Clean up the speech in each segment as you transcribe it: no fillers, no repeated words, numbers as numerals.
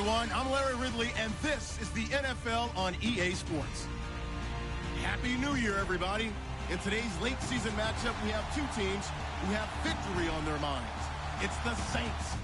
everyone. I'm Larry Ridley, and this is the NFL on EA Sports. Happy New Year, everybody. In today's late season matchup, we have two teams who have victory on their minds. It's the Saints.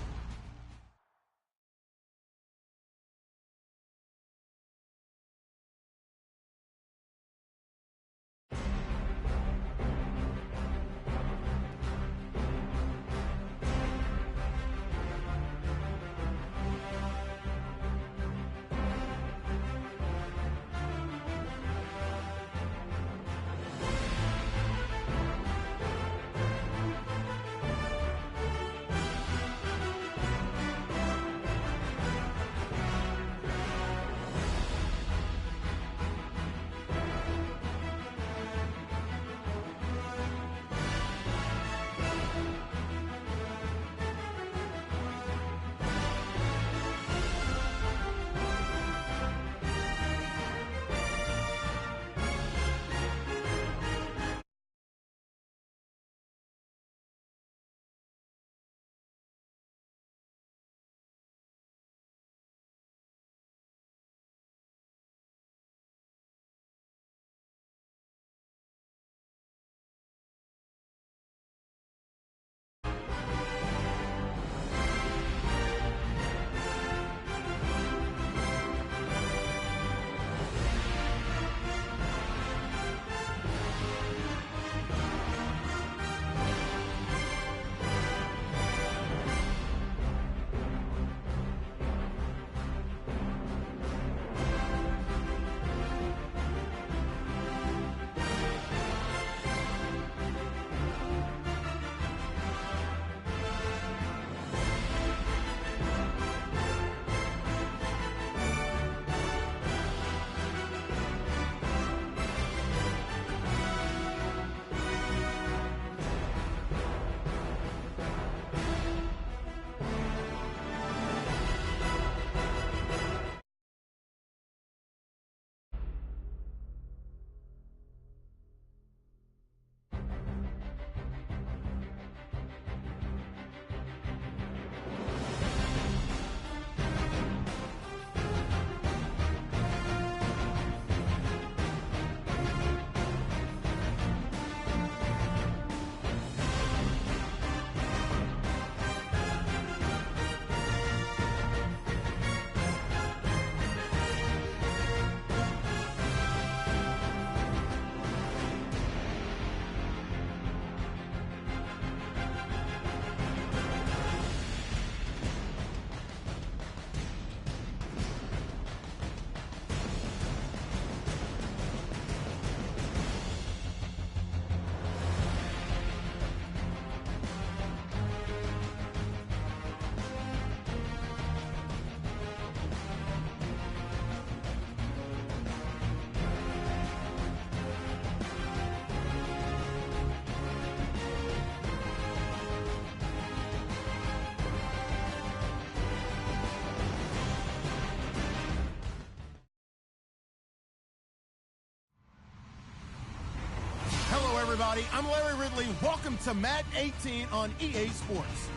Hello, everybody. I'm Larry Ridley. Welcome to Madden 18 on EA Sports.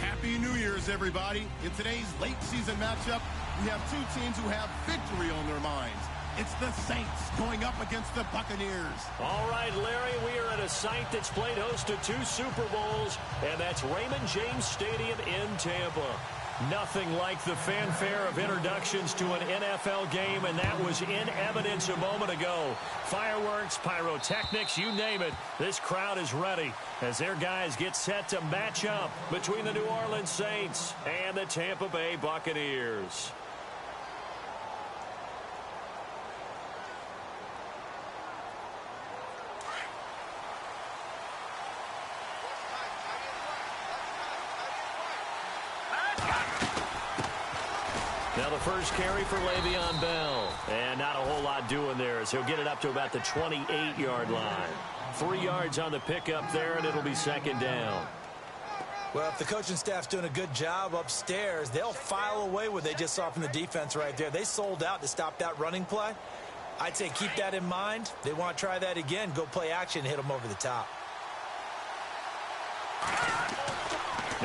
Happy New Year's, everybody. In today's late season matchup, we have two teams who have victory on their minds. It's the Saints going up against the Buccaneers. All right, Larry, we are at a site that's played host to 2 Super Bowls, and that's Raymond James Stadium in Tampa. Nothing like the fanfare of introductions to an NFL game, and that was in evidence a moment ago. Fireworks, pyrotechnics, you name it. This crowd is ready as their guys get set to match up between the New Orleans Saints and the Tampa Bay Buccaneers. Now the first carry for Le'Veon Bell. And not a whole lot doing there as he'll get it up to about the 28-yard line. 3 yards on the pickup there, and it'll be second down. Well, if the coaching staff's doing a good job upstairs, they'll file away what they just saw from the defense right there. They sold out to stop that running play. I'd say keep that in mind. They want to try that again. Go play action and hit them over the top.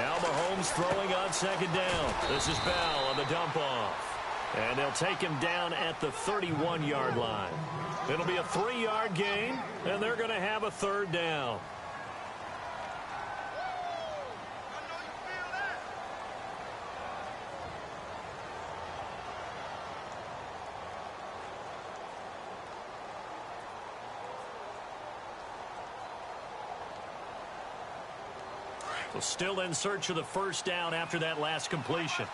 Now Mahomes throwing on second down. This is Bell on the dump off. And they'll take him down at the 31-yard line. It'll be a 3-yard gain, and they're going to have a third down. Well, still in search of the first down after that last completion.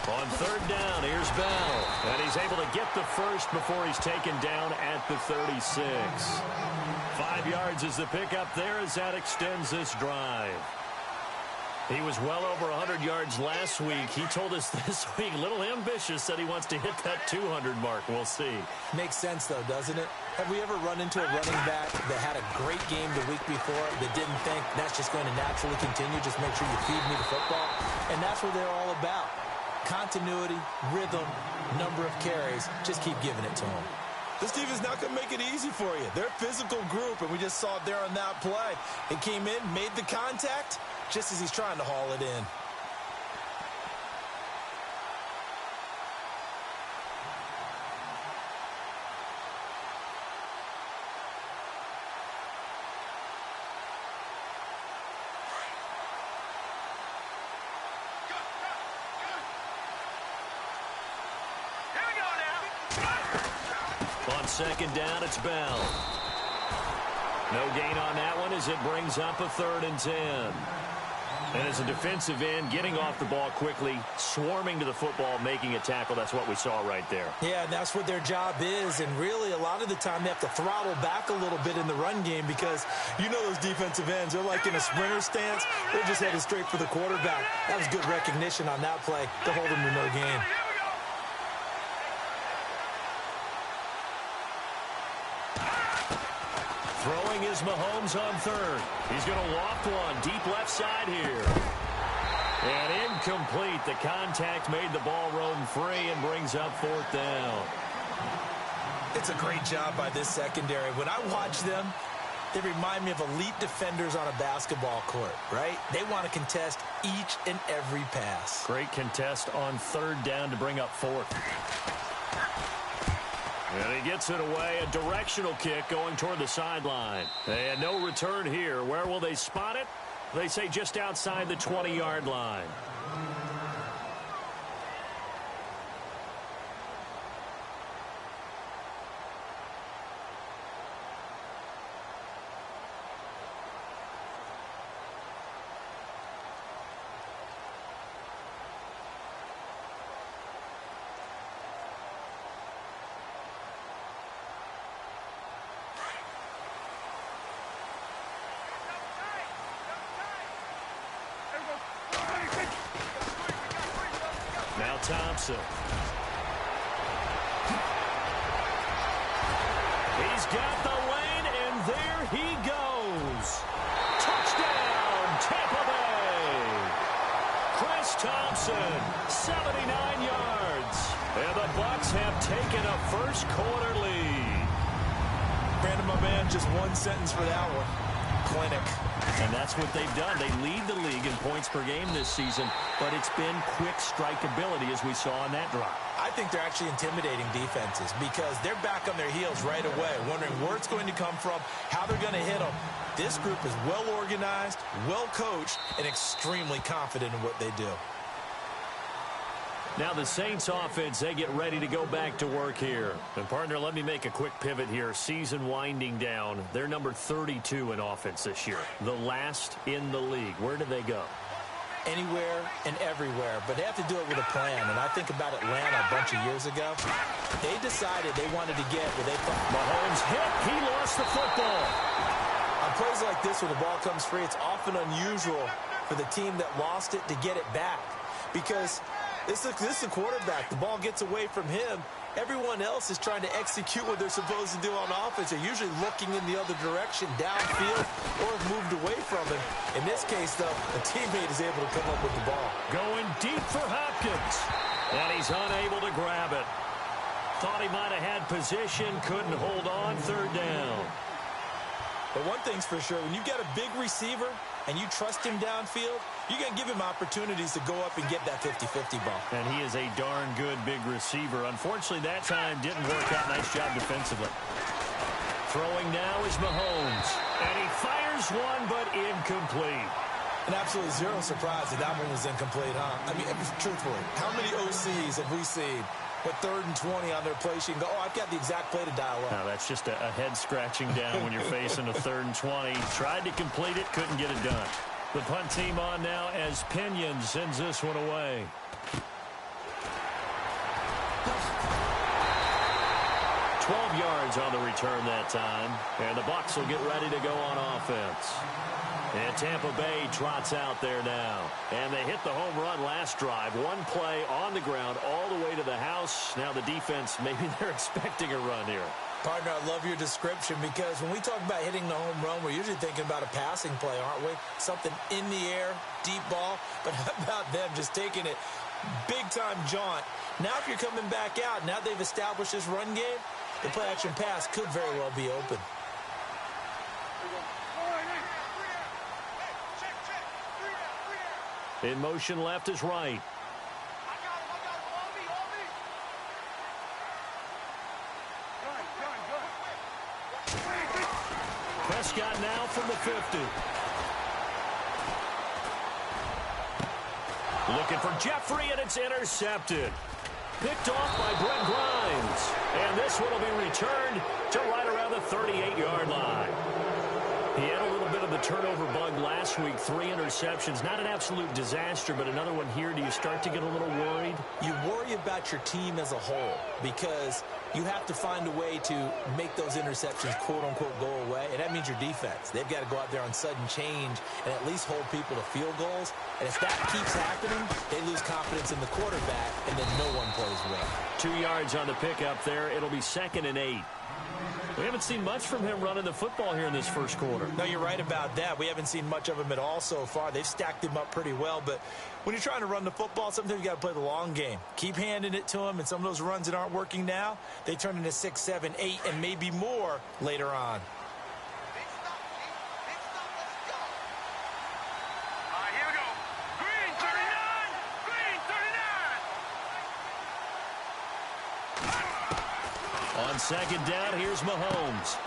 On third down, here's Bell. And he's able to get the first before he's taken down at the 36. 5 yards is the pickup there as that extends this drive. He was well over 100 yards last week. He told us this week, a little ambitious, that he wants to hit that 200 mark. We'll see. Makes sense, though, doesn't it? Have we ever run into a running back that had a great game the week before that didn't think that's just going to naturally continue? Just make sure you feed me the football. And that's what they're all about. Continuity, rhythm, number of carries. Just keep giving it to them. This defense not going to make it easy for you. They're a physical group, and we just saw it there on that play. It came in, made the contact, just as he's trying to haul it in. On second down, it's Bell. No gain on that one as it brings up a 3rd and 10. And as a defensive end, getting off the ball quickly, swarming to the football, making a tackle, that's what we saw right there. Yeah, and that's what their job is. And really, a lot of the time, they have to throttle back a little bit in the run game because you know those defensive ends, they're like in a sprinter stance. They're just headed straight for the quarterback. That was good recognition on that play to hold them to no gain. Throwing is Mahomes on third. He's going to loft one deep left side here. And incomplete. The contact made the ball roam free and brings up 4th down. It's a great job by this secondary. When I watch them, they remind me of elite defenders on a basketball court, right? They want to contest each and every pass. Great contest on 3rd down to bring up 4th. And he gets it away, a directional kick going toward the sideline. And no return here. Where will they spot it? They say just outside the 20-yard line. Now Thompson. He's got the lane, and there he goes. Touchdown, Tampa Bay. Chris Thompson, 79 yards. And the Bucs have taken a first-quarter lead. Brandon, my man, just one sentence for that one. Clinic. And that's what they've done. They lead the league in points per game this season, but it's been quick strikeability as we saw on that drive. I think they're actually intimidating defenses because they're back on their heels right away, wondering where it's going to come from, how they're going to hit them. This group is well organized, well coached, and extremely confident in what they do. Now the Saints offense, they get ready to go back to work here. And partner, let me make a quick pivot here. Season winding down. They're number 32 in offense this year. The last in the league. Where do they go? Anywhere and everywhere, but they have to do it with a plan. And I think about Atlanta a bunch of years ago. They decided they wanted to get where they thought. Mahomes hit. He lost the football. On plays like this where the ball comes free, it's often unusual for the team that lost it to get it back. Because this is a quarterback. The ball gets away from him. Everyone else is trying to execute what they're supposed to do on offense. They're usually looking in the other direction, downfield, or have moved away from him. In this case, though, a teammate is able to come up with the ball. Going deep for Hopkins. And he's unable to grab it. Thought he might have had position, couldn't hold on, 3rd down. But one thing's for sure, when you've got a big receiver and you trust him downfield, you're going to give him opportunities to go up and get that 50-50 ball. And he is a darn good big receiver. Unfortunately, that time didn't work out. Nice job defensively. Throwing now is Mahomes. And he fires one, but incomplete. And absolutely zero surprise that one was incomplete, huh? I mean, truthfully, how many OCs have we seen with 3rd and 20 on their play sheet and go, oh, I've got the exact play to dial up? No, that's just a head scratching down when you're facing a 3rd and 20. Tried to complete it, couldn't get it done. The punt team on now as Pinion sends this one away. Yards on the return that time, and the Bucs will get ready to go on offense. And Tampa Bay trots out there now, and they hit the home run last drive. One play on the ground all the way to the house. Now the defense, maybe they're expecting a run here. Partner, I love your description, because when we talk about hitting the home run, we're usually thinking about a passing play, aren't we? Something in the air, deep ball. But how about them just taking it big-time jaunt? Now if you're coming back out, now they've established this run game, the play-action pass could very well be open. In motion left is right. Prescott now from the 50. Looking for Jeffrey, and it's intercepted. Picked off by Brent Grimes. And this one will be returned to right around the 38-yard line. He had a little bit of the turnover bug last week, 3 interceptions. Not an absolute disaster, but another one here. Do you start to get a little worried? You worry about your team as a whole, because you have to find a way to make those interceptions, quote-unquote, go away. And that means your defense. They've got to go out there on sudden change and at least hold people to field goals. And if that keeps happening, they lose confidence in the quarterback, and then no one plays well. 2 yards on the pickup there. It'll be 2nd and 8. We haven't seen much from him running the football here in this first quarter. No, you're right about that. We haven't seen much of him at all so far. They've stacked him up pretty well, but when you're trying to run the football, sometimes you got to play the long game. Keep handing it to him, and some of those runs that aren't working now, they turn into 6, 7, 8, and maybe more later on. On 2nd down, here's Mahomes.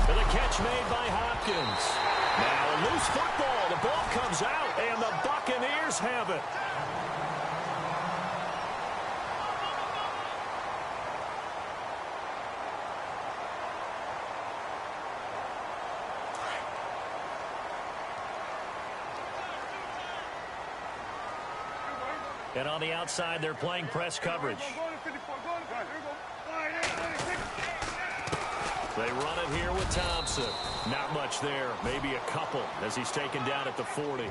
And the catch made by Hopkins. Now a loose football. The ball comes out, and the Buccaneers have it. And on the outside, they're playing press coverage. They run it here with Thompson. Not much there. Maybe a couple as he's taken down at the 40.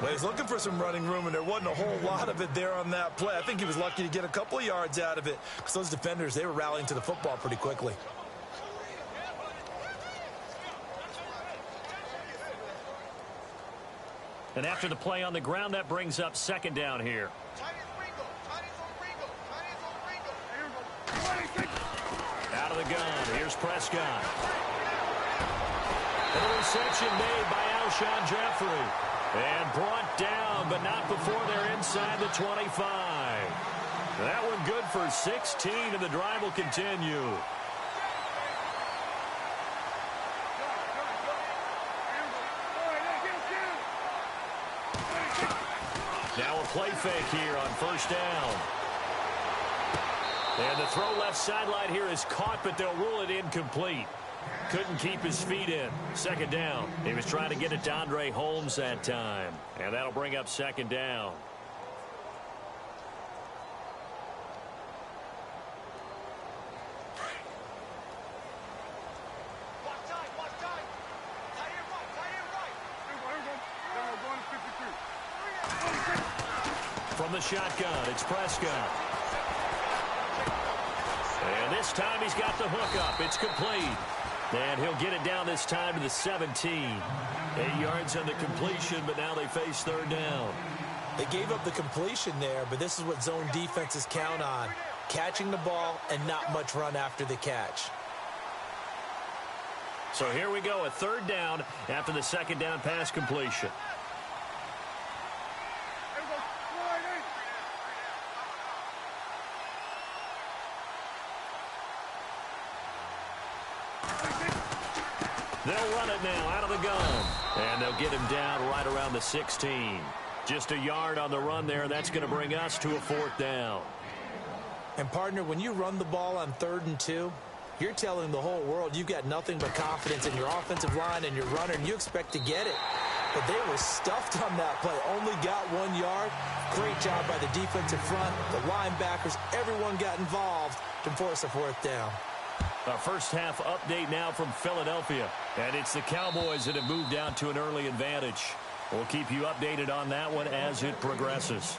Well, he's looking for some running room, and there wasn't a whole lot of it there on that play. I think he was lucky to get a couple of yards out of it, because those defenders, they were rallying to the football pretty quickly. And after the play on the ground, that brings up 2nd down here. Out of the gun, here's Prescott. And a reception made by Alshon Jeffrey. And brought down, but not before they're inside the 25. That one good for 16, and the drive will continue. Now a play fake here on 1st down. And the throw left sideline here is caught, but they'll rule it incomplete. Couldn't keep his feet in. 2nd down. He was trying to get it to Andre Holmes that time. And that'll bring up 2nd down. From the shotgun, it's Prescott. And this time he's got the hook up. It's complete. And he'll get it down this time to the 17. 8 yards on the completion, but now they face 3rd down. They gave up the completion there, but this is what zone defenses count on. Catching the ball and not much run after the catch. So here we go, a third down after the second down pass completion. They'll run it now out of the gun. And they'll get him down right around the 16. Just a yard on the run there. That's going to bring us to a fourth down. And, partner, when you run the ball on 3rd and 2, you're telling the whole world you've got nothing but confidence in your offensive line and your runner, and you expect to get it. But they were stuffed on that play. Only got 1 yard. Great job by the defensive front, the linebackers. Everyone got involved to force a fourth down. Our first half update now from Philadelphia. And it's the Cowboys that have moved out to an early advantage. We'll keep you updated on that one as it progresses.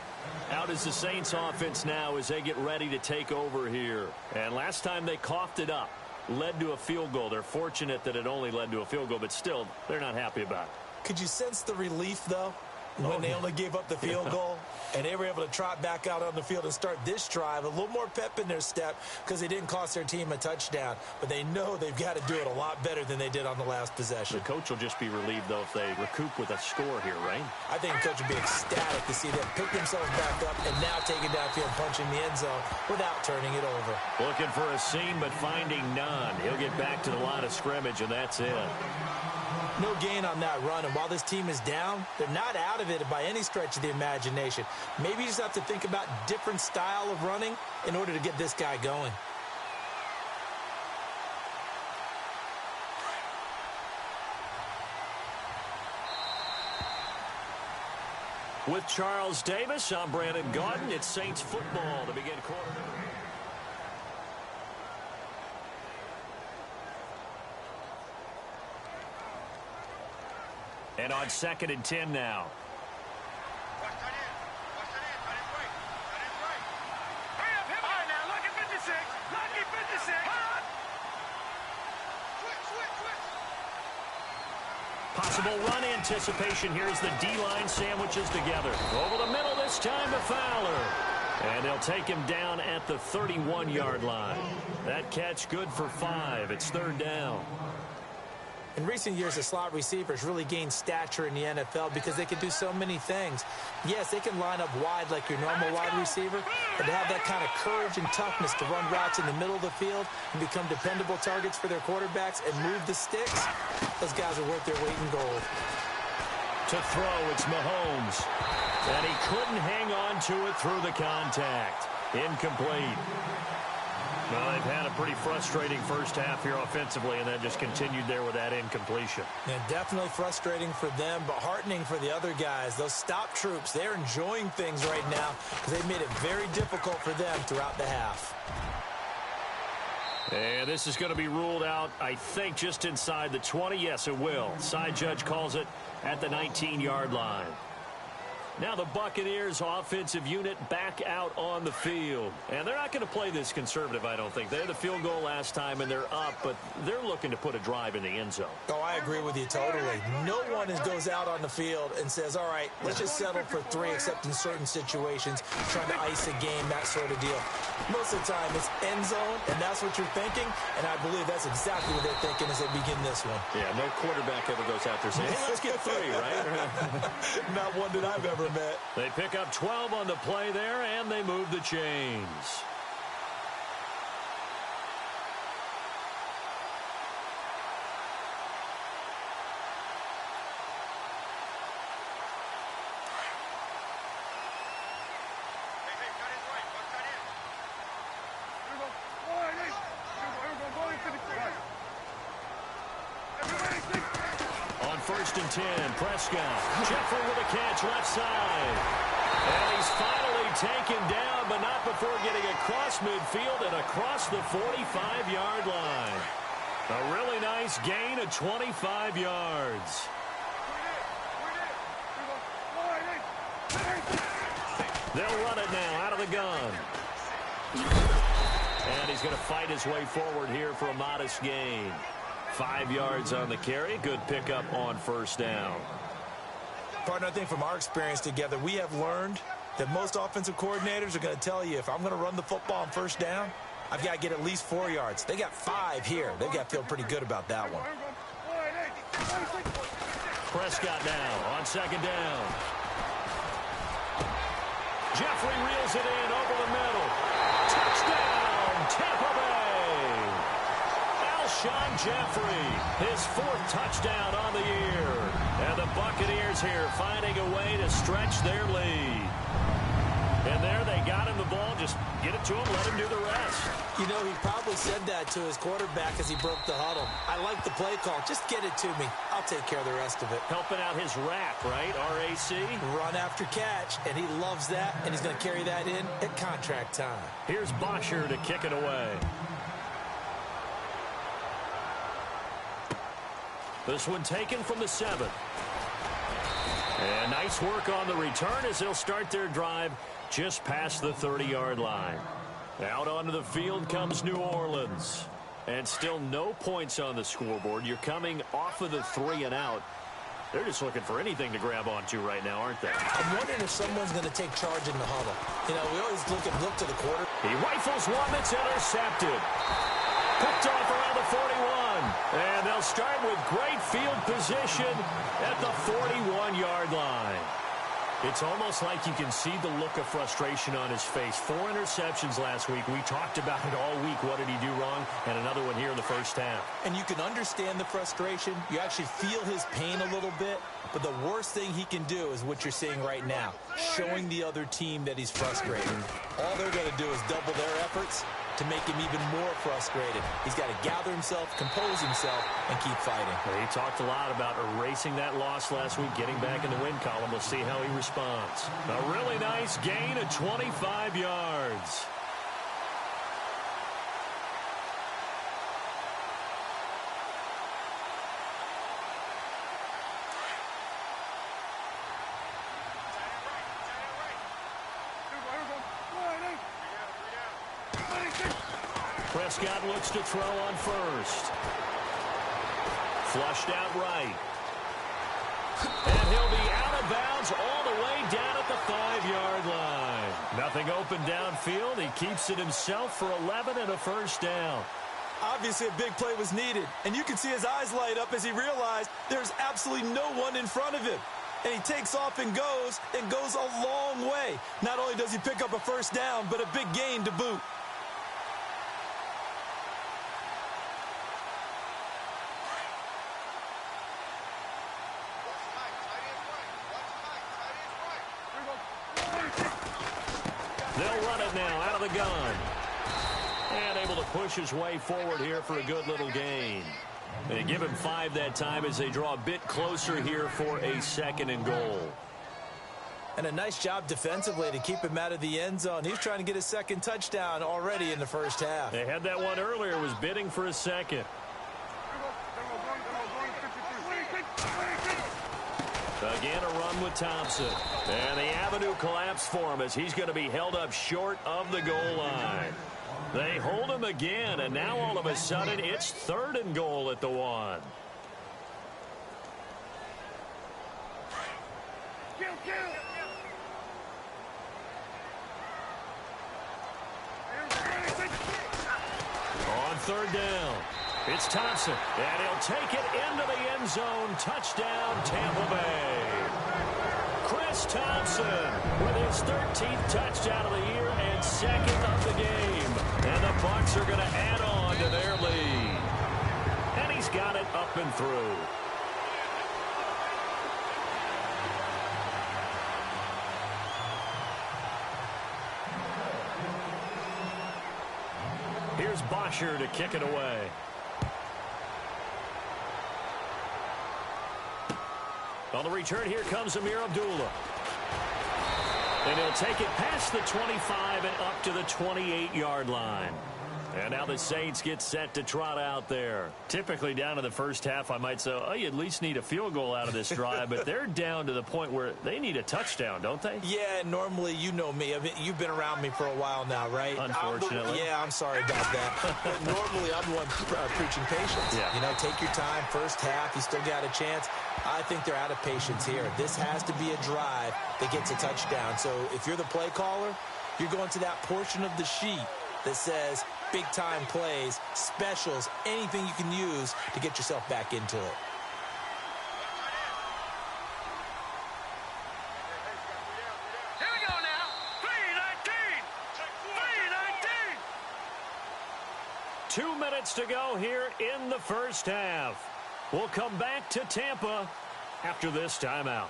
Out is the Saints offense now as they get ready to take over here. And last time they coughed it up, led to a field goal. They're fortunate that it only led to a field goal, but still, they're not happy about it. Could you sense the relief, though, when they only gave up the field goal? And they were able to trot back out on the field and start this drive. A little more pep in their step because they didn't cost their team a touchdown. But they know they've got to do it a lot better than they did on the last possession. The coach will just be relieved, though, if they recoup with a score here, right? I think the coach would be ecstatic to see them pick themselves back up and now take it downfield, punching the end zone without turning it over. Looking for a seam, but finding none. He'll get back to the line of scrimmage, and that's it. No gain on that run, and while this team is down, they're not out of it by any stretch of the imagination. Maybe you just have to think about different style of running in order to get this guy going. With Charles Davis, I'm Brandon Gaudin. It's Saints football to begin quarter. And on 2nd and 10 now. Possible run anticipation. Here's the D-line sandwiches together. Over the middle this time to Fowler. And they'll take him down at the 31-yard line. That catch good for 5. It's 3rd down. In recent years, the slot receivers really gained stature in the NFL because they can do so many things. Yes, they can line up wide like your normal wide receiver, but to have that kind of courage and toughness to run routes in the middle of the field and become dependable targets for their quarterbacks and move the sticks, those guys are worth their weight in gold. To throw, it's Mahomes. And he couldn't hang on to it through the contact. Incomplete. Well, they've had a pretty frustrating first half here offensively, and then just continued there with that incompletion. Yeah, definitely frustrating for them, but heartening for the other guys. Those stop troops, they're enjoying things right now because they've made it very difficult for them throughout the half. And this is going to be ruled out, I think, just inside the 20. Yes, it will. Side judge calls it at the 19-yard line. Now the Buccaneers offensive unit back out on the field. And they're not going to play this conservative, I don't think. They had the field goal last time, and they're up, but they're looking to put a drive in the end zone. Oh, I agree with you totally. No one goes out on the field and says, all right, let's just settle for 3, except in certain situations, trying to ice a game, that sort of deal. Most of the time, it's end zone, and that's what you're thinking, and I believe that's exactly what they're thinking as they begin this one. Yeah, no quarterback ever goes out there saying, hey, let's get 3, right? Not one that I've ever met. They pick up 12 on the play there, and they move the chains. On 1st and 10, Prescott. Jeffrey with a catch left side. And he's finally taken down, but not before getting across midfield and across the 45-yard line. A really nice gain of 25 yards. They'll run it now out of the gun. And he's going to fight his way forward here for a modest gain. 5 yards on the carry. Good pickup on 1st down. Partner, I think from our experience together, we have learned that most offensive coordinators are going to tell you, if I'm going to run the football on 1st down, I've got to get at least 4 yards. They got 5 here. They've got to feel pretty good about that one. Prescott now on second down. Jeffrey reels it in over the middle. Touchdown, Tampa Bay. Alshon Jeffrey, his 4th touchdown on the year. And the Buccaneers here finding a way to stretch their lead. And there they got him the ball. Just get it to him, let him do the rest. You know, he probably said that to his quarterback as he broke the huddle. I like the play call. Just get it to me. I'll take care of the rest of it. Helping out his RAC, right? R-A-C? Run after catch, and he loves that, and he's going to carry that in at contract time. Here's Bosher to kick it away. This one taken from the 7. And nice work on the return as they'll start their drive just past the 30-yard line. Out onto the field comes New Orleans. And still no points on the scoreboard. You're coming off of the 3 and out. They're just looking for anything to grab onto right now, aren't they? I'm wondering if someone's going to take charge in the huddle. You know, we always look to the quarter. He rifles one that's intercepted. Picked off around the 41. And they'll start with great field position at the 41-yard line. It's almost like you can see the look of frustration on his face. 4 interceptions last week. We talked about it all week. What did he do wrong? And another one here in the first half. And you can understand the frustration. You actually feel his pain a little bit. But the worst thing he can do is what you're seeing right now, showing the other team that he's frustrated. All they're going to do is double their efforts to make him even more frustrated. He's got to gather himself, compose himself, and keep fighting. He talked a lot about erasing that loss last week, getting back in the win column. We'll see how he responds. A really nice gain of 25 yards. Prescott looks to throw on first. Flushed out right. And he'll be out of bounds all the way down at the 5-yard line. Nothing open downfield. He keeps it himself for 11 and a first down. Obviously, a big play was needed. And you can see his eyes light up as he realized there's absolutely no one in front of him. And he takes off and goes a long way. Not only does he pick up a first down, but a big gain to boot. They'll run it now out of the gun. And able to push his way forward here for a good little gain. They give him 5 that time as they draw a bit closer here for a 2nd and goal. And a nice job defensively to keep him out of the end zone. He's trying to get his 2nd touchdown already in the first half. They had that one earlier, was bidding for a 2nd. Again, a run with Thompson. And the avenue collapsed for him as he's going to be held up short of the goal line. They hold him again, and now all of a sudden it's 3rd and goal at the 1. On 3rd down, it's Thompson, and he'll take it into the end zone. Touchdown, Tampa Bay. Chris Thompson with his 13th touchdown of the year and 2nd of the game. And the Bucs are going to add on to their lead. And he's got it up and through. Here's Bosher to kick it away. On the return, here comes Amir Abdullah. And he'll take it past the 25 and up to the 28-yard line. And now the Saints get set to trot out there. Typically down to the first half, I might say, oh, you at least need a field goal out of this drive. But they're down to the point where they need a touchdown, don't they? Yeah, normally, you know me. You've been around me for a while now, right? Unfortunately. I'm sorry about that. But normally, I'm the one preaching patience. Yeah. You know, take your time. First half, you still got a chance. I think they're out of patience here. This has to be a drive that gets a touchdown. So if you're the play caller, you're going to that portion of the sheet that says big-time plays, specials, anything you can use to get yourself back into it. minutes to go here in the first half. We'll come back to Tampa after this timeout.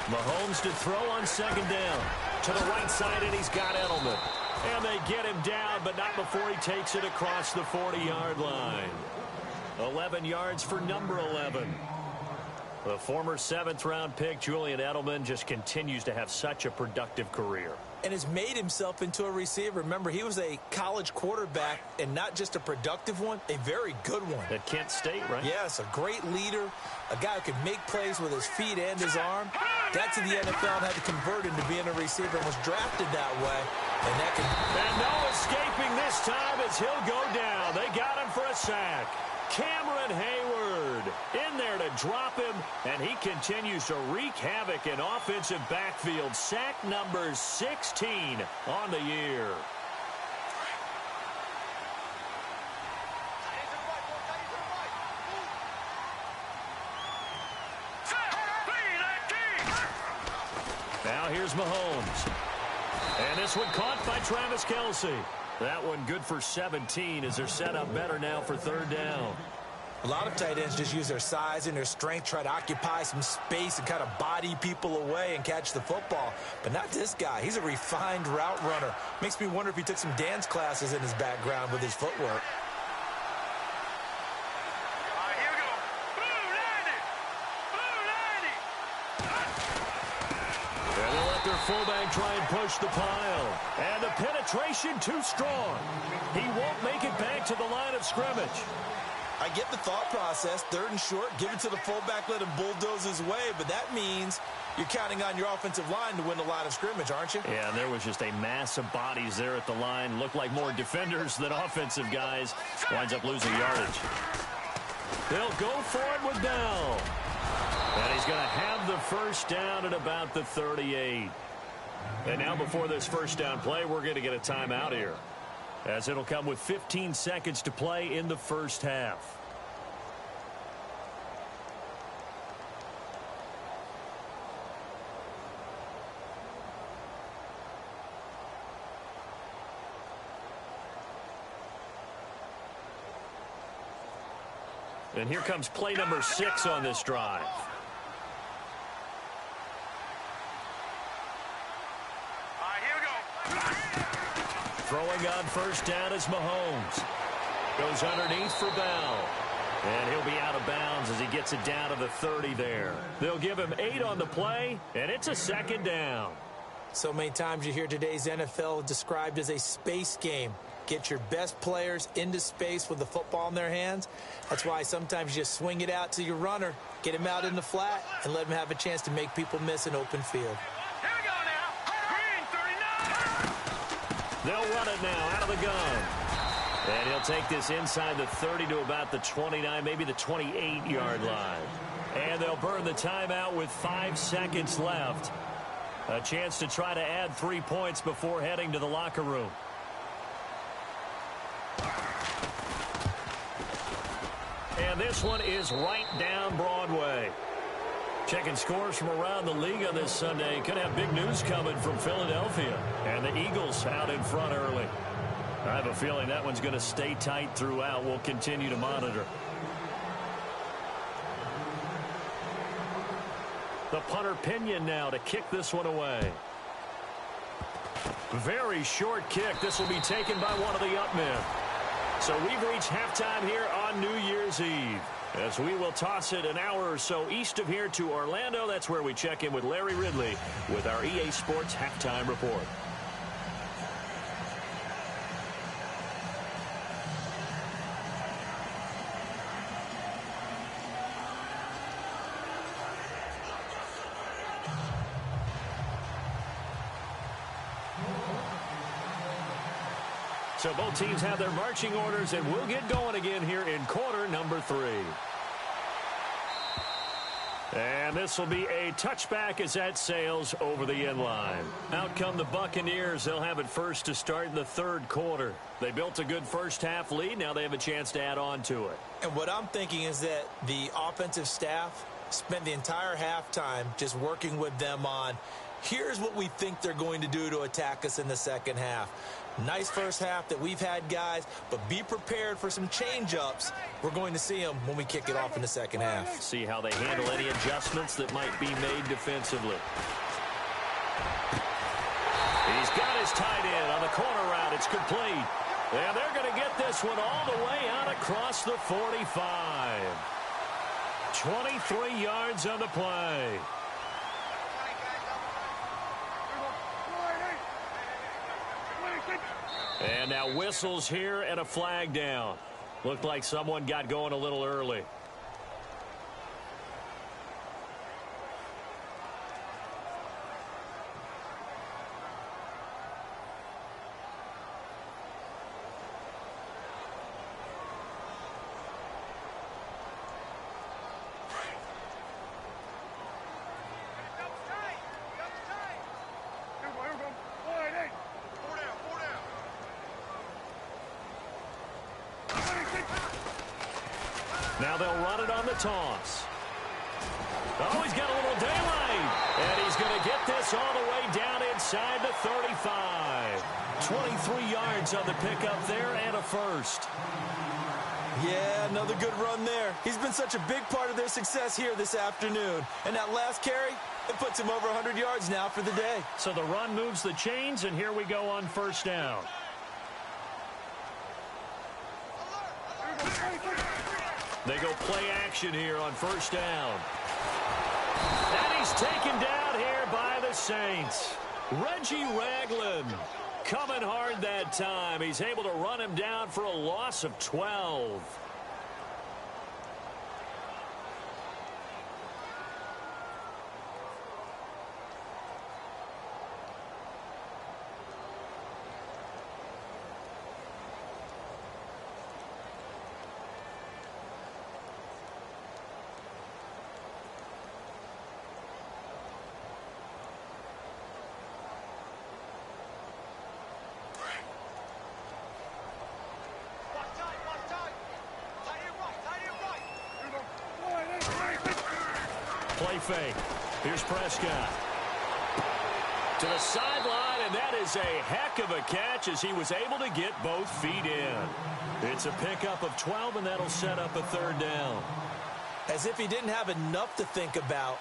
Mahomes to throw on second down. To the right side, and he's got Edelman. And they get him down, but not before he takes it across the 40-yard line. 11 yards for number 11. The former 7th-round pick, Julian Edelman, just continues to have such a productive career. And has made himself into a receiver. Remember, he was a college quarterback, and not just a productive one, a very good one. At Kent State, right? Yes, a great leader, a guy who could make plays with his feet and his arm. Got to the NFL and had to convert into being a receiver and was drafted that way. And no escaping this time as he'll go down. They got him for a sack. Cameron Hayward in there to drop him, and he continues to wreak havoc in offensive backfield. Sack number 16 on the year. Now here's Mahomes. And this one caught by Travis Kelce. That one good for 17 as they're set up better now for third down. A lot of tight ends just use their size and their strength, try to occupy some space and kind of body people away and catch the football. But not this guy. He's a refined route runner. Makes me wonder if he took some dance classes in his background with his footwork. Fullback try and push the pile. And the penetration too strong. He won't make it back to the line of scrimmage. I get the thought process. 3rd and short, give it to the fullback, let him bulldoze his way. But that means you're counting on your offensive line to win the line of scrimmage, aren't you? Yeah, there was just a mass of bodies there at the line. Looked like more defenders than offensive guys. Winds up losing yardage. They'll go for it with Bell. And he's going to have the first down at about the 38. And now before this first down play, we're going to get a timeout here, as it'll come with 15 seconds to play in the first half. And here comes play number 6 on this drive. Throwing on first down is Mahomes. Goes underneath for Bell. And he'll be out of bounds as he gets it down to the 30 there. They'll give him 8 on the play, and it's a second down. So many times you hear today's NFL described as a space game. Get your best players into space with the football in their hands. That's why sometimes you just swing it out to your runner, get him out in the flat, and let him have a chance to make people miss an open field. They'll run it now out of the gun. And he'll take this inside the 30 to about the 29, maybe the 28-yard line. And they'll burn the timeout with 5 seconds left. A chance to try to add 3 points before heading to the locker room. And this one is right down Broadway. Checking scores from around the league on this Sunday. Could have big news coming from Philadelphia. And the Eagles out in front early. I have a feeling that one's going to stay tight throughout. We'll continue to monitor. The punter Pinion now to kick this one away. Very short kick. This will be taken by one of the up men. So we've reached halftime here on New Year's Eve, as we will toss it an hour or so east of here to Orlando. That's where we check in with Larry Ridley with our EA Sports Halftime Report. So both teams have their marching orders, and we'll get going again here in quarter number 3. And this will be a touchback as that sails over the end line. Out come the Buccaneers. They'll have it first to start in the third quarter. They built a good first half lead. Now they have a chance to add on to it. And what I'm thinking is that the offensive staff spent the entire halftime just working with them on, here's what we think they're going to do to attack us in the second half. Nice first half that we've had, guys, but be prepared for some change-ups. We're going to see them when we kick it off in the second half. See how they handle any adjustments that might be made defensively. He's got his tight end on the corner route. It's complete. And they're going to get this one all the way out across the 45. 23 yards on the play. And now whistles here and a flag down. Looked like someone got going a little early. Now they'll run it on the toss. Oh, he's got a little daylight. And he's going to get this all the way down inside the 35. 23 yards on the pickup there and a first. Yeah, another good run there. He's been such a big part of their success here this afternoon. And that last carry, it puts him over 100 yards now for the day. So the run moves the chains, and here we go on first down. They go play action here on first down. And he's taken down here by the Saints. Reggie Ragland coming hard that time. He's able to run him down for a loss of 12. Play fake. Here's Prescott. To the sideline, and that is a heck of a catch as he was able to get both feet in. It's a pickup of 12, and that'll set up a third down. As if he didn't have enough to think about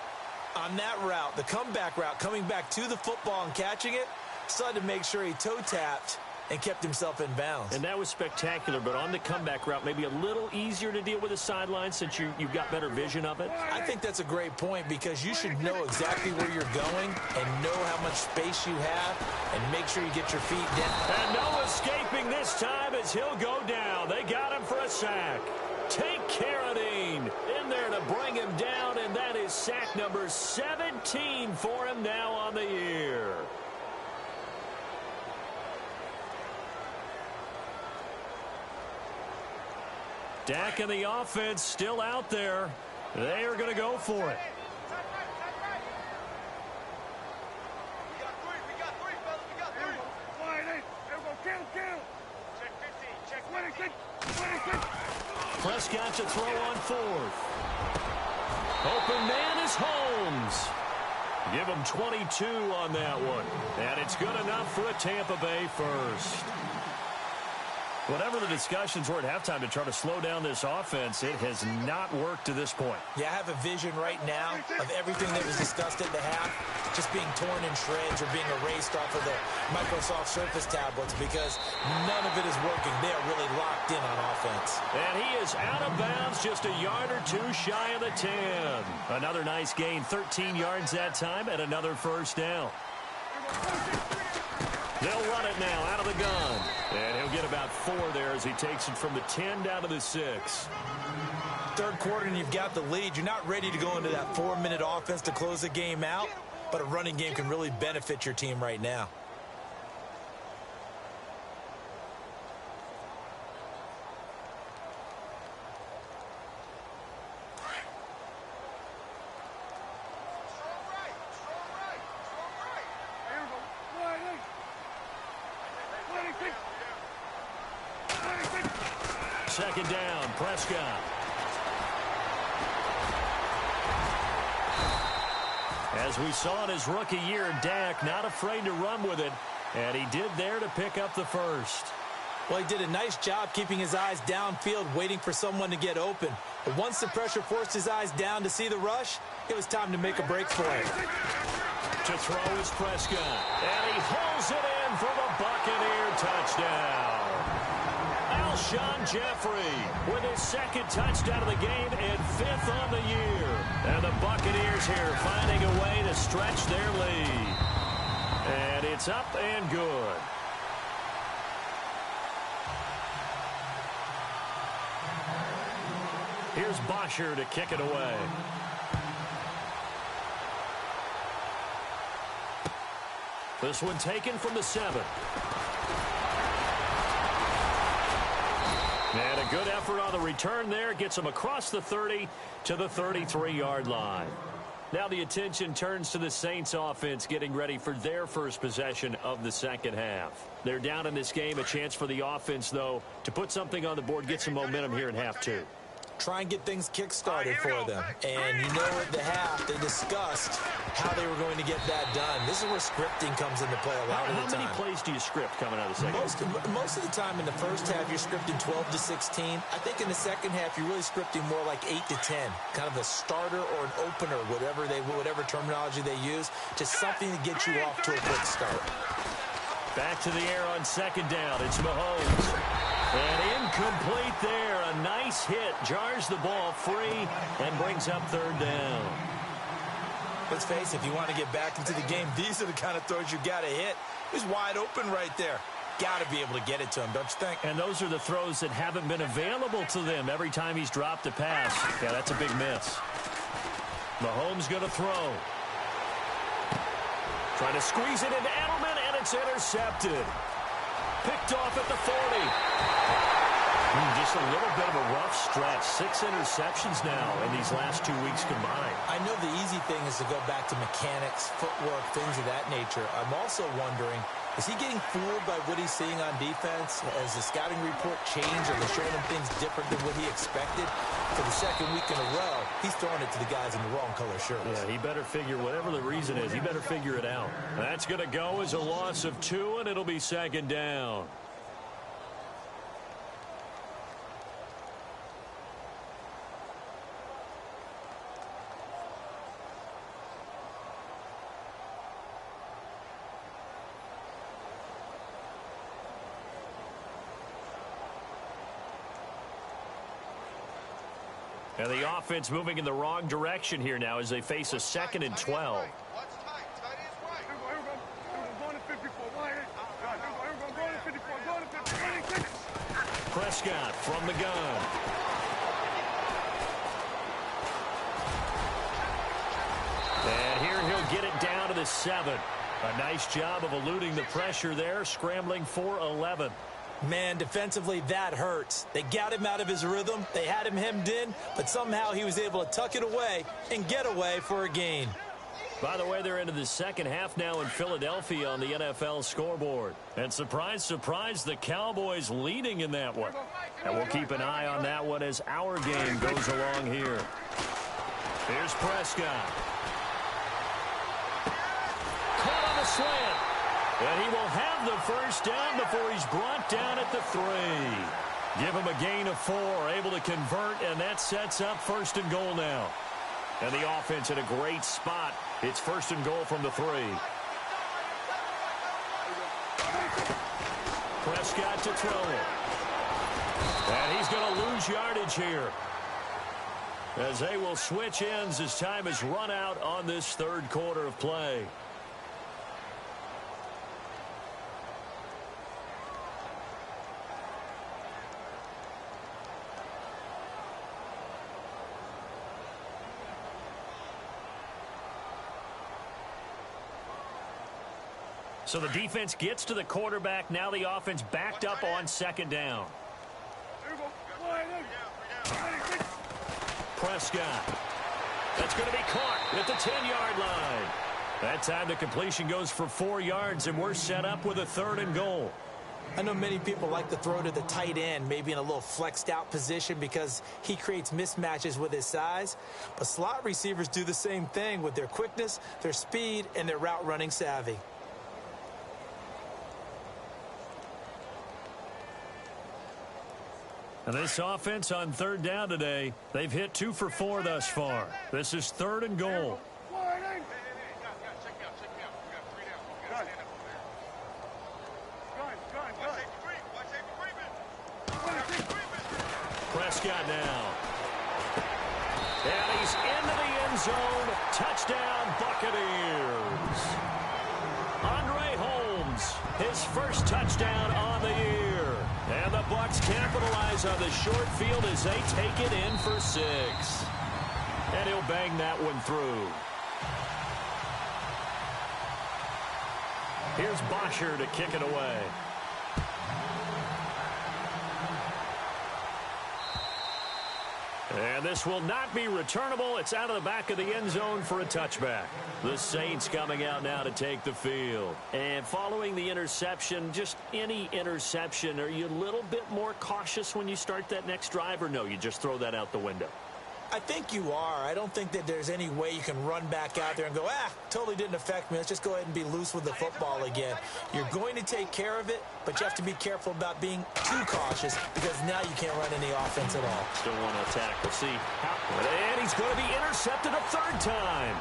on that route, the comeback route, coming back to the football and catching it, decided to make sure he toe-tapped and kept himself in bounds. And that was spectacular, but on the comeback route, maybe a little easier to deal with the sideline since you've got better vision of it? I think that's a great point because you should know exactly where you're going and know how much space you have and make sure you get your feet down. And no escaping this time as he'll go down. They got him for a sack. Take Carradine in there to bring him down, and that is sack number 17 for him now on the year. Dak and the offense still out there. They are going to go for it. We got three, fellas. We got three. Wide eight. Count. Check 15. Check 26. Prescott to throw on fourth. Open man is Holmes. Give him 22 on that one. And it's good enough for a Tampa Bay first. Whatever the discussions were at halftime to try to slow down this offense, it has not worked to this point. Yeah, I have a vision right now of everything that was discussed at the half just being torn in shreds or being erased off of the Microsoft Surface tablets because none of it is working. They are really locked in on offense. And he is out of bounds, just a yard or two shy of the 10. Another nice gain, 13 yards that time, and another first down. They'll run it now out of the gun. And he'll get about 4 there as he takes it from the 10 down to the 6. Third quarter and you've got the lead. You're not ready to go into that 4-minute offense to close the game out, but a running game can really benefit your team right now. second down. Prescott. As we saw in his rookie year, Dak not afraid to run with it, and he did there to pick up the first. Well, he did a nice job keeping his eyes downfield, waiting for someone to get open. But once the pressure forced his eyes down to see the rush, it was time to make a break for it. To throw is Prescott, and he hauls it in for the Buccaneer touchdown. Alshon Jeffrey with his second touchdown of the game and 5th on the year. And the Buccaneers here finding a way to stretch their lead. And it's up and good. Here's Bosher to kick it away. This one taken from the 7. And a good effort on the return there. Gets him across the 30 to the 33-yard line. Now the attention turns to the Saints offense getting ready for their first possession of the second half. They're down in this game. A chance for the offense, though, to put something on the board, get some momentum here in half 2. Try and get things kick-started for them. And you know at the half, they discussed how they were going to get that done. This is where scripting comes into play a lot of the time. How many plays do you script coming out of the second half? Most of the time in the first half, you're scripting 12 to 16. I think in the second half, you're really scripting more like 8 to 10. Kind of a starter or an opener, whatever terminology they use. Just something to get you off to a quick start. Back to the air on second down. It's Mahomes. And incomplete there. A nice hit. Jars the ball free and brings up third down. Let's face it, if you want to get back into the game, these are the kind of throws you got to hit. He's wide open right there. Got to be able to get it to him, don't you think? And those are the throws that haven't been available to them every time he's dropped a pass. Yeah, that's a big miss. Mahomes going to throw. Trying to squeeze it into Edelman, and it's intercepted. Picked off at the 40. Just a little bit of a rough stretch. 6 interceptions now in these last 2 weeks combined. I know the easy thing is to go back to mechanics, footwork, things of that nature. I'm also wondering, is he getting fooled by what he's seeing on defense? Has the scouting report changed? Are they showing him things different than what he expected? For the second week in a row, he's throwing it to the guys in the wrong color shirts. Yeah, he better figure, whatever the reason is, he better figure it out. That's going to go as a loss of 2, and it'll be second down. And the offense moving in the wrong direction here now as they face a 2nd and 12. Prescott from the gun. And here he'll get it down to the 7. A nice job of eluding the pressure there, scrambling for 11. Man, defensively, that hurts. They got him out of his rhythm. They had him hemmed in, but somehow he was able to tuck it away and get away for a gain. By the way, they're into the second half now in Philadelphia on the NFL scoreboard. And surprise, surprise, the Cowboys leading in that one. And we'll keep an eye on that one as our game goes along here. Here's Prescott. Caught on the slant. And he will have the first down before he's brought down at the 3. Give him a gain of 4, able to convert, and that sets up 1st and goal now. And the offense in a great spot. It's 1st and goal from the 3. Prescott to throw. And he's going to lose yardage here, as they will switch ends as time is run out on this 3rd quarter of play. So the defense gets to the quarterback. Now the offense backed up on 2nd down. Prescott. That's going to be caught at the 10-yard line. That time the completion goes for 4 yards, and we're set up with a 3rd and goal. I know many people like to throw to the tight end, maybe in a little flexed out position because he creates mismatches with his size. But slot receivers do the same thing with their quickness, their speed, and their route running savvy. And this offense on third down today, they've hit 2 for 4 thus far. This is 3rd and goal. Prescott now. And he's into the end zone. Touchdown, Buccaneers. Andre Holmes, his first touchdown on the year. And the Bucs capitalize on the short field as they take it in for 6. And he'll bang that one through. Here's Bosher to kick it away. And this will not be returnable. It's out of the back of the end zone for a touchback. The Saints coming out now to take the field. And following the interception, just any interception, are you a little bit more cautious when you start that next drive, or no, you just throw that out the window? I think you are. I don't think that there's any way you can run back out there and go, totally didn't affect me. Let's just go ahead and be loose with the football again. You're going to take care of it, but you have to be careful about being too cautious because now you can't run any offense at all. Still want to attack. We'll see. And he's going to be intercepted a 3rd time.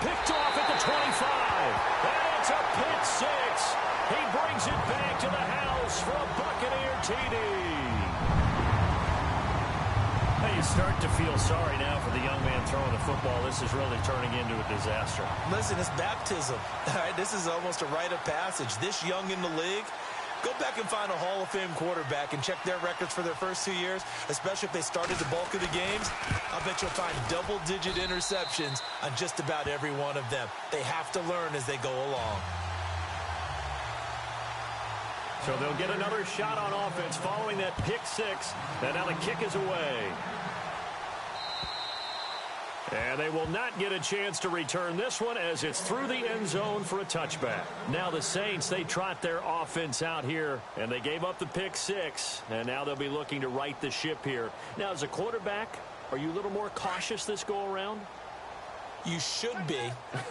Picked off at the 25. And it's a pick 6. He brings it back to the house for a Buccaneer TD. You start to feel sorry now for the young man throwing the football. This is really turning into a disaster. Listen, it's baptism. All right, this is almost a rite of passage. This young in the league, go back and find a Hall of Fame quarterback and check their records for their first 2 years, especially if they started the bulk of the games. I'll bet you'll find double-digit interceptions on just about every one of them. They have to learn as they go along. So they'll get another shot on offense following that pick 6. And now the kick is away. And they will not get a chance to return this one as it's through the end zone for a touchback. Now the Saints, they trot their offense out here, and they gave up the pick 6. And now they'll be looking to right the ship here. Now, as a quarterback, are you a little more cautious this go-around? You should be,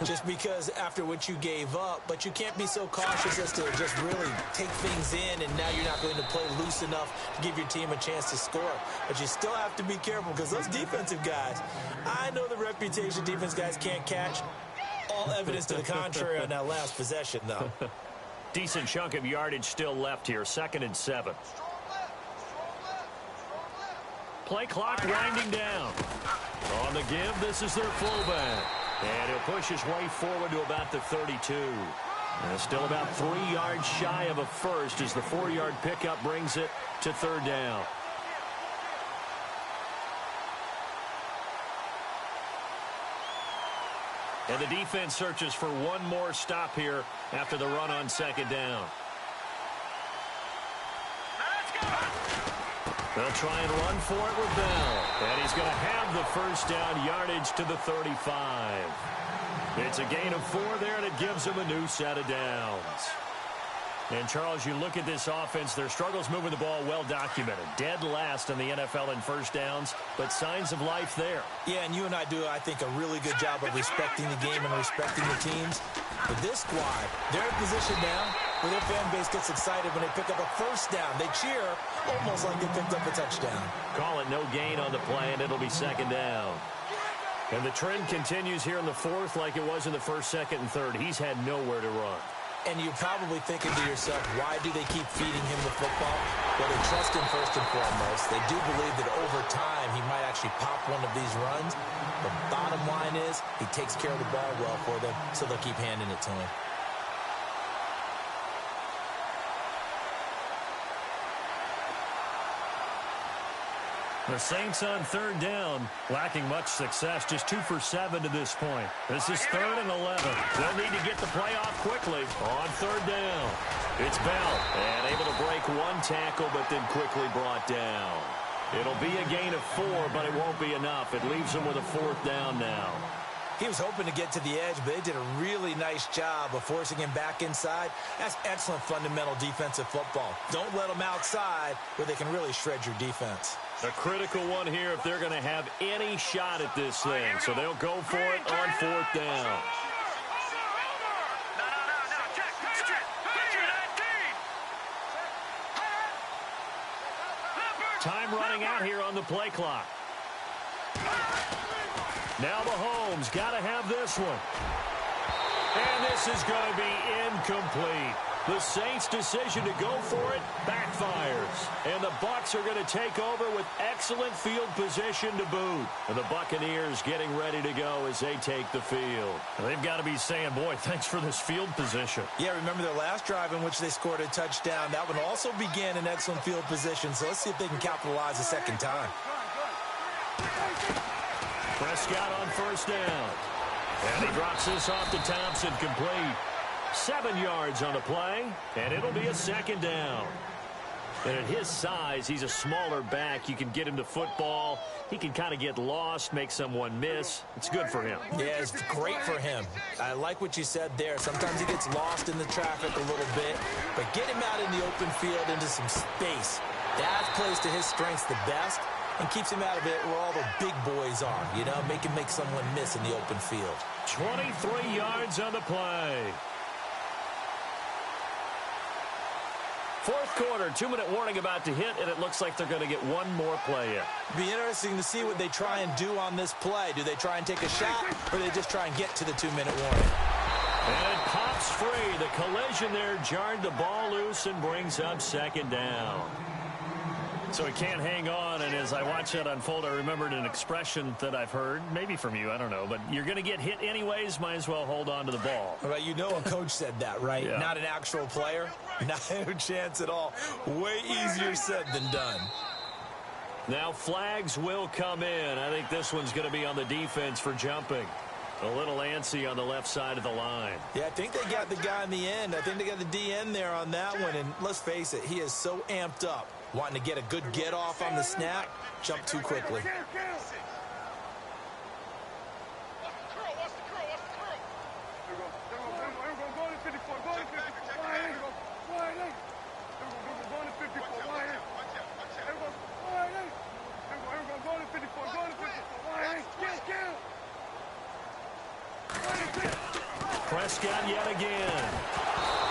just because after what you gave up, but you can't be so cautious as to just really take things in, and now you're not going to play loose enough to give your team a chance to score. But you still have to be careful because those defensive guys, I know the reputation defense guys can't catch. All evidence to the contrary on that last possession, though. Decent chunk of yardage still left here, 2nd and 7. Play clock winding down. On the give, this is their fullback. And he'll push his way forward to about the 32. And still about 3 yards shy of a first as the 4-yard pickup brings it to 3rd down. And the defense searches for one more stop here after the run on 2nd down. They'll try and run for it with Bell. And he's going to have the first down yardage to the 35. It's a gain of 4 there, and it gives them a new set of downs. And, Charles, you look at this offense, their struggles moving the ball well documented. Dead last in the NFL in first downs, but signs of life there. Yeah, and you and I do, I think, a really good job of respecting the game and respecting the teams. But this squad, they're in position now where their fan base gets excited when they pick up a first down. They cheer almost like they picked up a touchdown. Call it no gain on the play, and it'll be 2nd down. And the trend continues here in the 4th like it was in the 1st, 2nd, and 3rd. He's had nowhere to run. And you're probably thinking to yourself, why do they keep feeding him the football? Well, they trust him first and foremost. They do believe that over time he might actually pop one of these runs. The bottom line is he takes care of the ball well for them, so they'll keep handing it to him. The Saints on 3rd down, lacking much success, just 2 for 7 to this point. This is 3rd and 11. They'll need to get the play off quickly on 3rd down. It's Bell, and able to break 1 tackle, but then quickly brought down. It'll be a gain of 4, but it won't be enough. It leaves them with a 4th down now. He was hoping to get to the edge, but they did a really nice job of forcing him back inside. That's excellent fundamental defensive football. Don't let them outside where they can really shred your defense. A critical one here if they're going to have any shot at this thing. So they'll go for it on 4th down. Time running out here on the play clock. Now Mahomes got to have this one. And this is going to be incomplete. The Saints' decision to go for it backfires. And the Bucs are going to take over with excellent field position to boot. And the Buccaneers getting ready to go as they take the field. And they've got to be saying, boy, thanks for this field position. Yeah, remember their last drive in which they scored a touchdown. That one also began in excellent field position. So let's see if they can capitalize a second time. Prescott on 1st down. And he drops this off to Thompson, complete. 7 yards on the play, and it'll be a 2nd down. And at his size, he's a smaller back. You can get him the football. He can kind of get lost, make someone miss. It's good for him. Yeah, it's great for him. I like what you said there. Sometimes he gets lost in the traffic a little bit, but get him out in the open field into some space. That plays to his strengths the best and keeps him out of it where all the big boys are, you know, make someone miss in the open field. 23 yards on the play. 4th quarter, 2-minute warning about to hit, and it looks like they're going to get one more play in. Be interesting to see what they try and do on this play. Do they try and take a shot, or do they just try and get to the 2-minute warning? And it pops free. The collision there jarred the ball loose and brings up 2nd down. So he can't hang on, and as I watch that unfold, I remembered an expression that I've heard, maybe from you, I don't know, but you're going to get hit anyways, might as well hold on to the ball. Well, you know a coach said that, right? Yeah. Not an actual player. Not a chance at all. Way easier said than done. Now flags will come in. I think this one's going to be on the defense for jumping. A little antsy on the left side of the line. Yeah, I think they got the guy in the end. I think they got the DN there on that one, and let's face it, he is so amped up. Wanting to get a good get off on the snap, jump too quickly. Prescott yet again.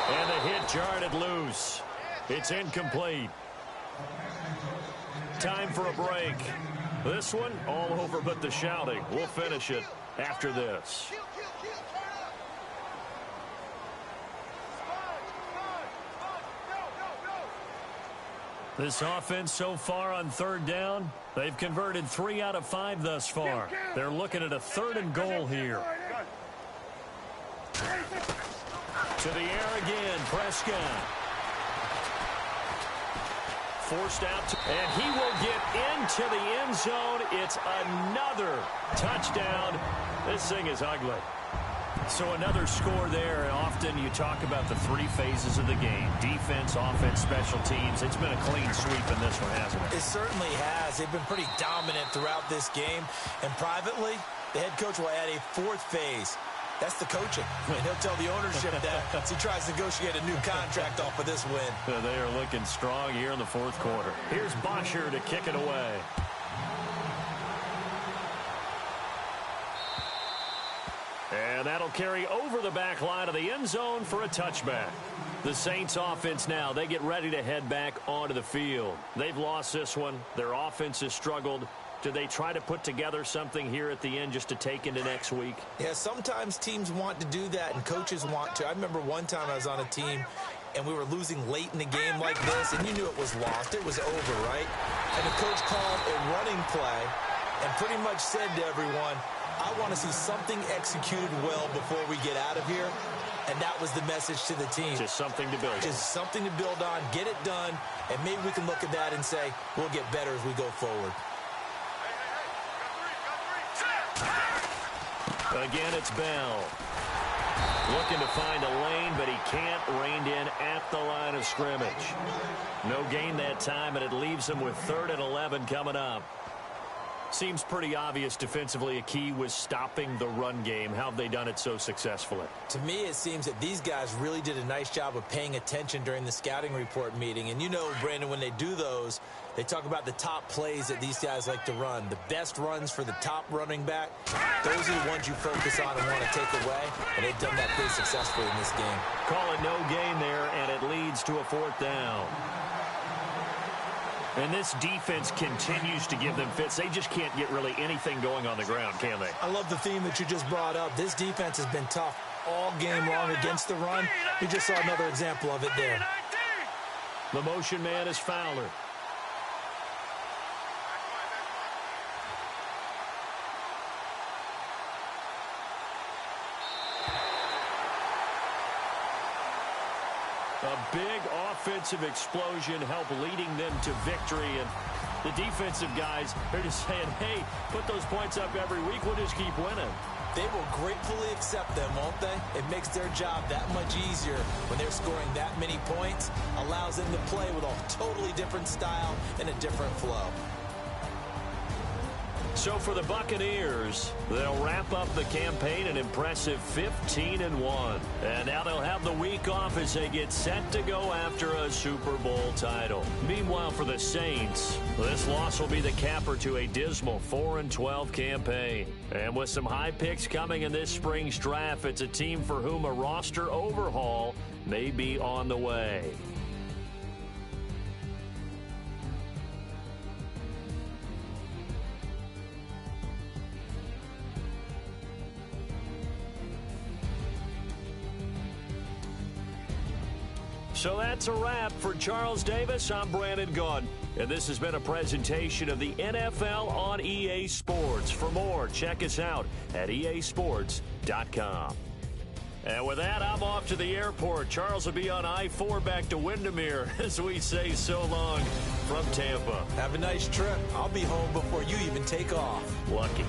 And the hit jarred it loose. It's incomplete. Time for a break. This one all over but the shouting. We'll finish it after this. This offense so far on 3rd down, they've converted 3 out of 5 thus far. They're looking at a 3rd and goal here. To the air again, Prescott. Forced out, and he will get into the end zone. It's another touchdown. This thing is ugly. So another score there. Often you talk about the 3 phases of the game. Defense, offense, special teams. It's been a clean sweep in this one, hasn't it? It certainly has. They've been pretty dominant throughout this game. And privately, the head coach will add a 4th phase. That's the coaching. And he'll tell the ownership that as he tries to negotiate a new contract off of this win. They are looking strong here in the 4th quarter. Here's Bosher to kick it away. And that'll carry over the back line of the end zone for a touchback. The Saints offense now, they get ready to head back onto the field. They've lost this one. Their offense has struggled. Do they try to put together something here at the end just to take into next week? Yeah, sometimes teams want to do that and coaches want to. I remember one time I was on a team and we were losing late in the game like this, and you knew it was lost. It was over, right? And the coach called a running play and pretty much said to everyone, I want to see something executed well before we get out of here. And that was the message to the team. Just something to build on. Just something to build on, get it done, and maybe we can look at that and say, we'll get better as we go forward. Again, it's Bell. Looking to find a lane, but he can't. Reined in at the line of scrimmage. No gain that time, and it leaves him with 3rd and 11 coming up. Seems pretty obvious defensively a key was stopping the run game. How have they done it so successfully? To me, it seems that these guys really did a nice job of paying attention during the scouting report meeting. And you know, Brandon, when they do those, they talk about the top plays that these guys like to run. The best runs for the top running back, those are the ones you focus on and want to take away. And they've done that pretty successfully in this game. Call it no gain there, and it leads to a 4th down. And this defense continues to give them fits. They just can't get really anything going on the ground, can they? I love the theme that you just brought up. This defense has been tough all game long against the run. We just saw another example of it there. The motion man is Fowler. A big offensive explosion helped leading them to victory. And the defensive guys are just saying, hey, put those points up every week. We'll just keep winning. They will gratefully accept them, won't they? It makes their job that much easier when they're scoring that many points. Allows them to play with a totally different style and a different flow. So for the Buccaneers, they'll wrap up the campaign an impressive 15-1. And now they'll have the week off as they get set to go after a Super Bowl title. Meanwhile, for the Saints, this loss will be the capper to a dismal 4-12 campaign. And with some high picks coming in this spring's draft, it's a team for whom a roster overhaul may be on the way. So that's a wrap. For Charles Davis, I'm Brandon Gaudin. And this has been a presentation of the NFL on EA Sports. For more, check us out at easports.com. And with that, I'm off to the airport. Charles will be on I-4 back to Windermere as we say so long from Tampa. Have a nice trip. I'll be home before you even take off. Lucky.